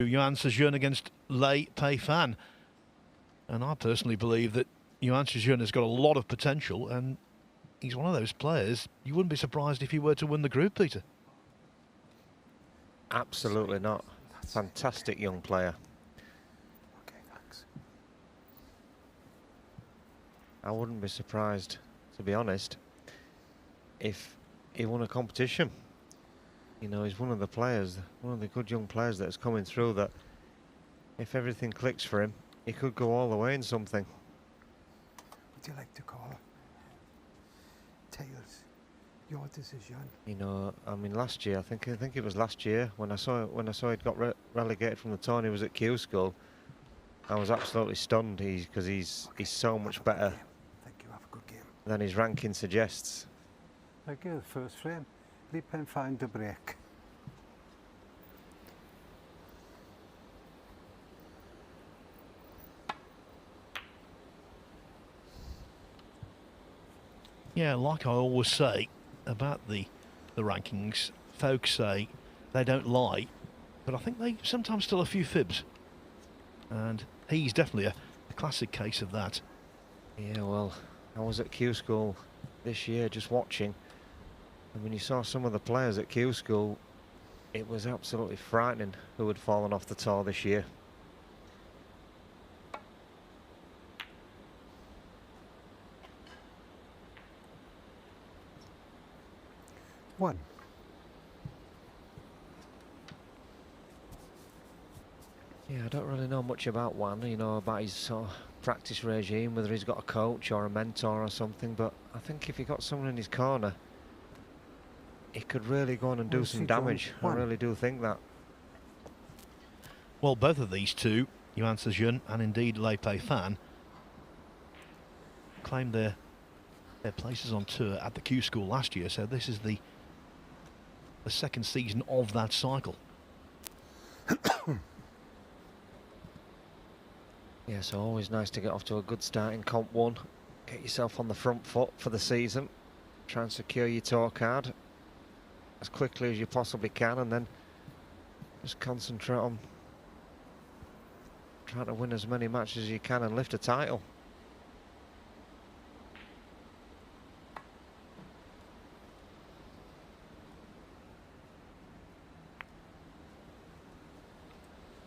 Yuan Sijun against Lei Peifan. And I personally believe that Yuan Sijun has got a lot of potential, and he's one of those players you wouldn't be surprised if he were to win the group, Peter. Absolutely not. Fantastic young player. Okay, thanks. I wouldn't be surprised, to be honest, if he won a competition. You know, he's one of the players, one of the good young players that's coming through that if everything clicks for him, he could go all the way in something. Would you like to call her? Tails, your decision. You know, I mean, last year, I think it was last year when I saw he'd got relegated from the tourney. He was at Q School. I was absolutely stunned because he's so much better Thank you. Have a good game. than his ranking suggests. Okay, the first frame. Lei Peifan the break. Yeah, like I always say about the rankings, folks say they don't lie, but I think they sometimes tell a few fibs. And he's definitely a classic case of that. Yeah, well, I was at Q School this year just watching, and when you saw some of the players at Q School, it was absolutely frightening who had fallen off the tour this year. One. Yeah, I don't really know much about Juan, you know, about his sort of practice regime, whether he's got a coach or a mentor or something, but I think if he got someone in his corner, he could really go on and do Yuan some Sijun, damage. I one. really do think that. Well, both of these two, Yuan Sijun and indeed Lei Peifan, claimed their places on tour at the Q School last year, so this is the second season of that cycle. Yeah, so always nice to get off to a good start in Comp 1. Get yourself on the front foot for the season. Try and secure your tour card as quickly as you possibly can, and then just concentrate on trying to win as many matches as you can and lift a title.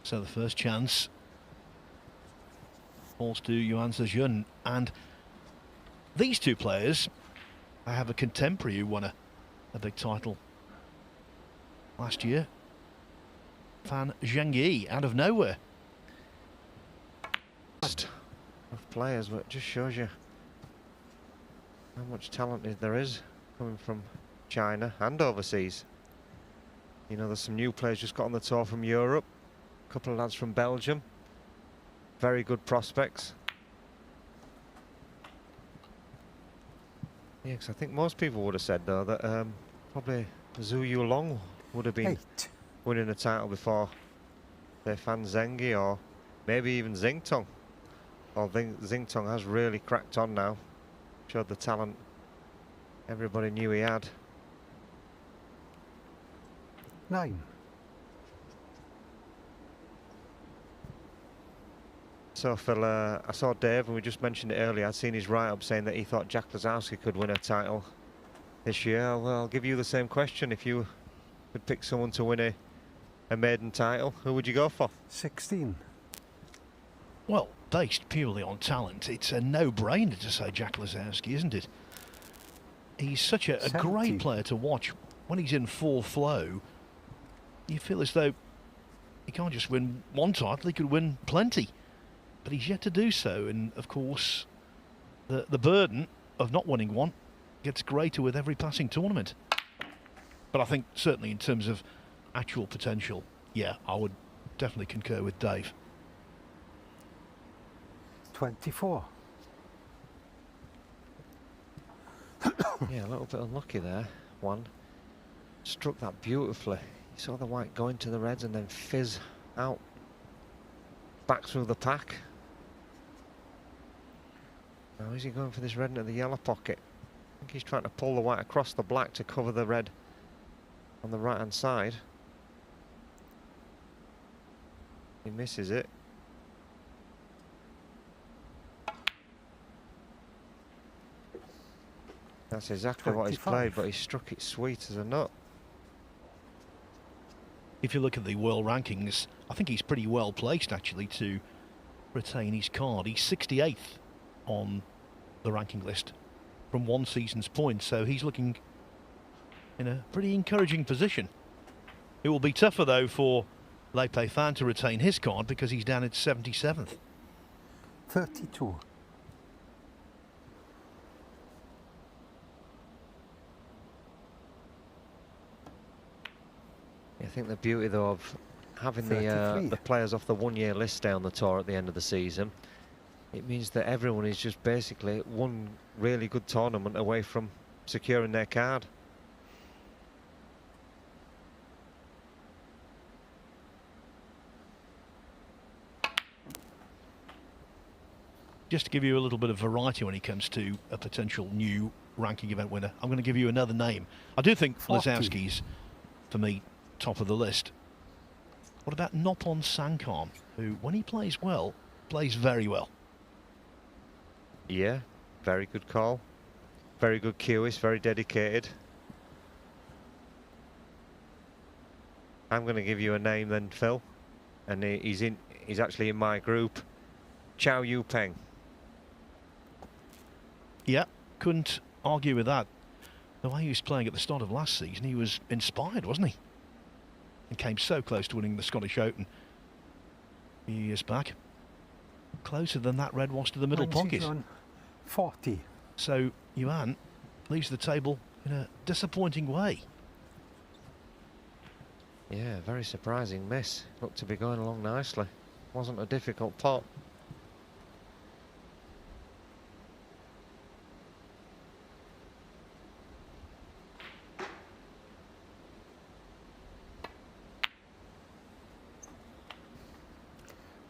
So the first chance falls to Yuan Sijun, and these two players, I have a contemporary who won a big title last year, Fan Zhengyi, out of nowhere. Of players, but it just shows you how much talent there is coming from China and overseas. You know, there's some new players just got on the tour from Europe, a couple of lads from Belgium. Very good prospects. Yeah, because I think most people would have said, though, that probably Zhu Yulong would have been 8. winning a title before Peifan Zhengyi, or maybe even Xingtong. Well, Xingtong has really cracked on now. Showed the talent everybody knew he had. 9. So, Phil, I saw Dave, and we just mentioned it earlier. I'd seen his write-up saying that he thought Jack Lazowski could win a title this year. I'll give you the same question. If you could pick someone to win a maiden title, who would you go for? 16. Well, based purely on talent, it's a no-brainer to say Jack Lazowski, isn't it? He's such a great 17. player to watch. When he's in full flow, you feel as though he can't just win one title, he could win plenty. But he's yet to do so, and of course the burden of not winning one gets greater with every passing tournament. But I think certainly in terms of actual potential, yeah, I would definitely concur with Dave. 24. Yeah, a little bit unlucky there. One struck that beautifully. You saw the white go into the reds and then fizz out back through the pack. Now is he going for this red into the yellow pocket? I think he's trying to pull the white across the black to cover the red on the right hand side. He misses it. That's exactly what he's 25. played, but he struck it sweet as a nut. If you look at the world rankings, I think he's pretty well placed actually to retain his card. He's 68th on the ranking list from one season's points, so he's looking in a pretty encouraging position. It will be tougher though for Lei Peifan to retain his card because he's down at 77th. 32. I think the beauty though of having the 33. players off the one-year list down the tour at the end of the season, it means that everyone is just basically one really good tournament away from securing their card. Just to give you a little bit of variety when it comes to a potential new ranking event winner, I'm going to give you another name. I do think 40. Lazowski's, for me, top of the list. What about Nopon Sankam, who, when he plays well, plays very well? Yeah, very good call. Very good cueist, very dedicated. I'm going to give you a name then, Phil, and he's actually in my group. Chow Yu Peng. Yeah, couldn't argue with that. The way he was playing at the start of last season, he was inspired, wasn't he? And came so close to winning the Scottish Open a few years back. Closer than that red was to the middle Yuan pocket. Sijun, 40. So Yuan leaves the table in a disappointing way. Yeah, very surprising miss. Looked to be going along nicely. Wasn't a difficult pot.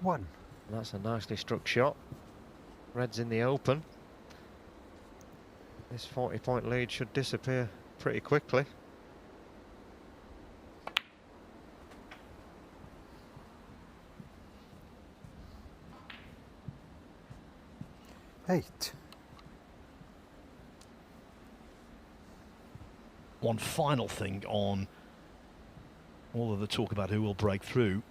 One. And that's a nicely struck shot. Red's in the open. This 40-point lead should disappear pretty quickly. Eight. One final thing on all of the talk about who will break through.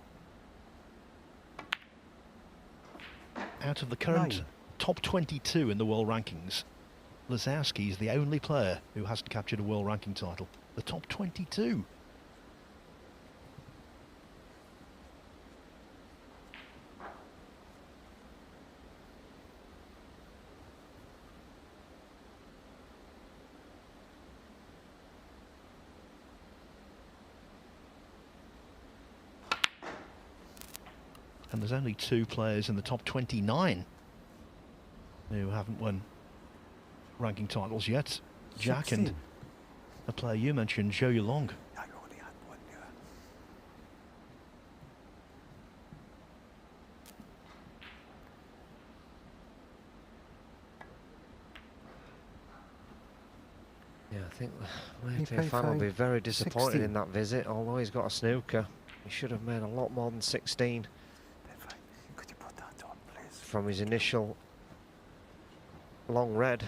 Out of the current 9. top 22 in the world rankings, Lazowski is the only player who hasn't captured a world ranking title. The top 22. And there's only two players in the top 29 who haven't won ranking titles yet. Jack 16. and a player you mentioned, Zhou Yulong. I only had one there. Yeah, I think Lei Lei Peifan will be very disappointed 16. in that visit, although he's got a snooker. He should have made a lot more than 16 Could you put that on, please? from his initial long red.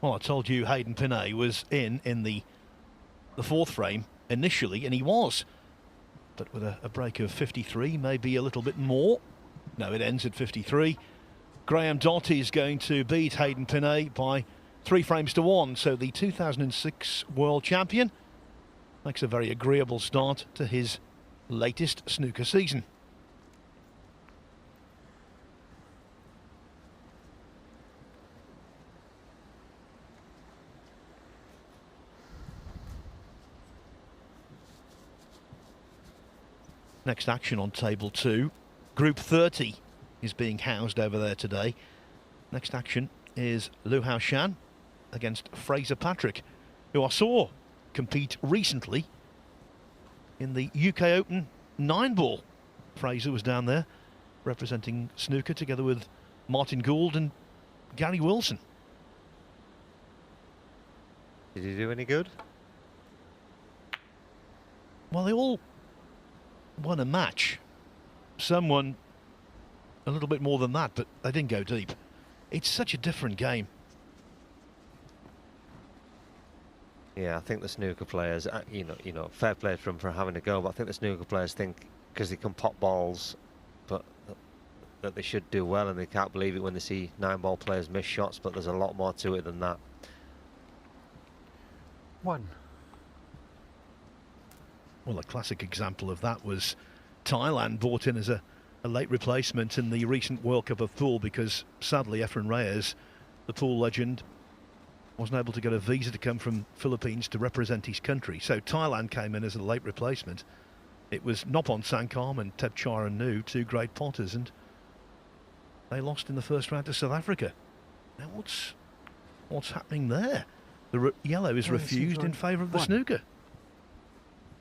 Well, I told you Hayden Pinet was in the fourth frame initially, and he was. But with a break of 53, maybe a little bit more. No, it ends at 53. Graham Dott is going to beat Hayden Pinet by 3 frames to 1. So the 2006 world champion makes a very agreeable start to his latest snooker season. Next action on table 2, Group 30. is being housed over there today. Next action is Liu Hao Shan against Fraser Patrick, who I saw compete recently in the UK Open 9-ball. Fraser was down there representing snooker together with Martin Gould and Gary Wilson. Did he do any good? Well, they all won a match. Some won a little bit more than that, but they didn't go deep. It's such a different game. Yeah, I think the snooker players, you know, fair play for them for having a go, but I think the snooker players think because they can pop balls, but that they should do well, and they can't believe it when they see 9-ball players miss shots, but there's a lot more to it than that. 1. Well, a classic example of that was Thailand, brought in as a late replacement in the recent World Cup of Pool, because sadly Efren Reyes, the pool legend, wasn't able to get a visa to come from Philippines to represent his country. So Thailand came in as a late replacement. It was Nopon Sankam and Tepcharan Nu, 2 great potters, and they lost in the first round to South Africa. Now what's happening there? The yellow is refused in favour of the snooker.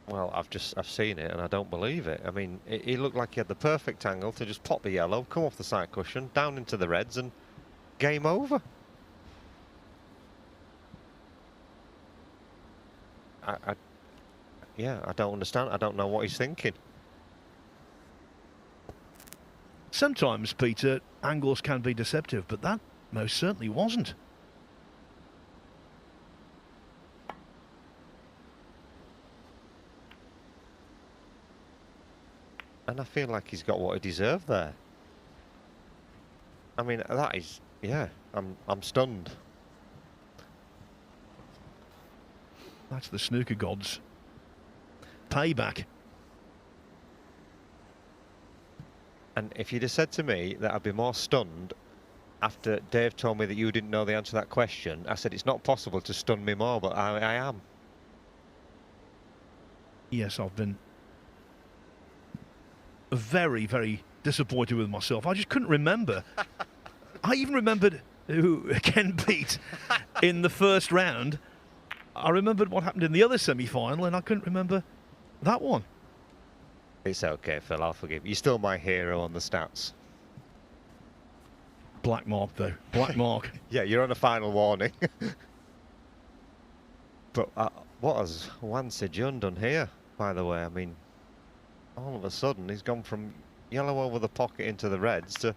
Well, I've seen it and I don't believe it. I mean, he looked like he had the perfect angle to just pop the yellow, come off the side cushion, down into the reds, and game over. Yeah, I don't understand. I don't know what he's thinking. Sometimes, Peter, angles can be deceptive, but that most certainly wasn't. And I feel like he's got what he deserved there. I mean, that is, yeah, I'm stunned. That's the snooker gods' payback. And if you'd have said to me that I'd be more stunned after Dave told me that you didn't know the answer to that question, I said it's not possible to stun me more, but I am. Yes, I've been very, very disappointed with myself. I just couldn't remember. I even remembered who Ken beat in the first round. I remembered what happened in the other semi-final, and I couldn't remember that one. It's okay, Phil, I'll forgive you. You're still my hero on the stats. Black mark, though. Black mark. Yeah, you're on a final warning. But what has Yuan Sijun done here, by the way? I mean, all of a sudden, he's gone from yellow over the pocket into the reds to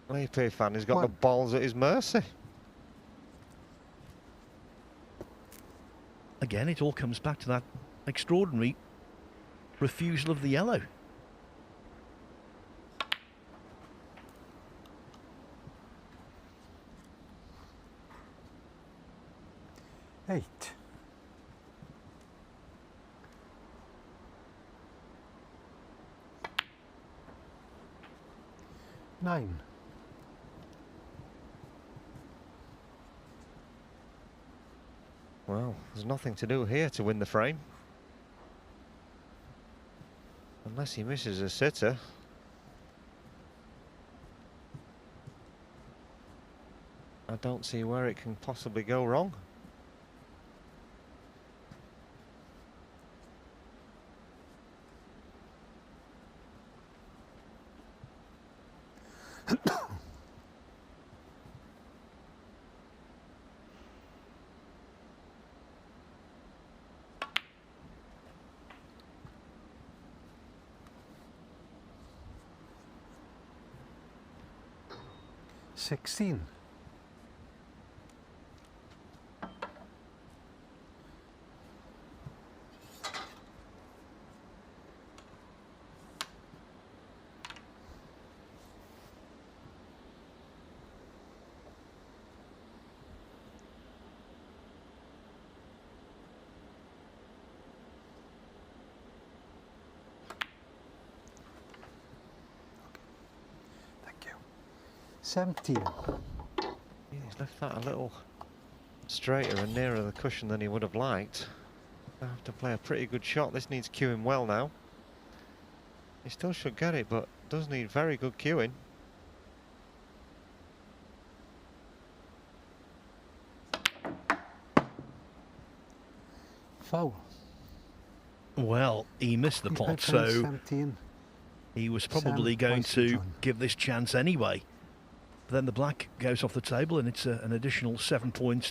Lei Peifan. He's got the balls at his mercy. Again, it all comes back to that extraordinary refusal of the yellow. Eight. 9. Well, there's nothing to do here to win the frame. Unless he misses a sitter. I don't see where it can possibly go wrong. Sixteen. Thank you. 17. Yeah, he's left that a little straighter and nearer the cushion than he would have liked. I have to play a pretty good shot. This needs cueing well now. He still should get it, but does need very good cueing. Foul. Well, he missed the Lee pot, Peifan so 17. he was probably Sam going Yuan to Sijun. give this chance anyway. But then the black goes off the table, and it's an additional 7 points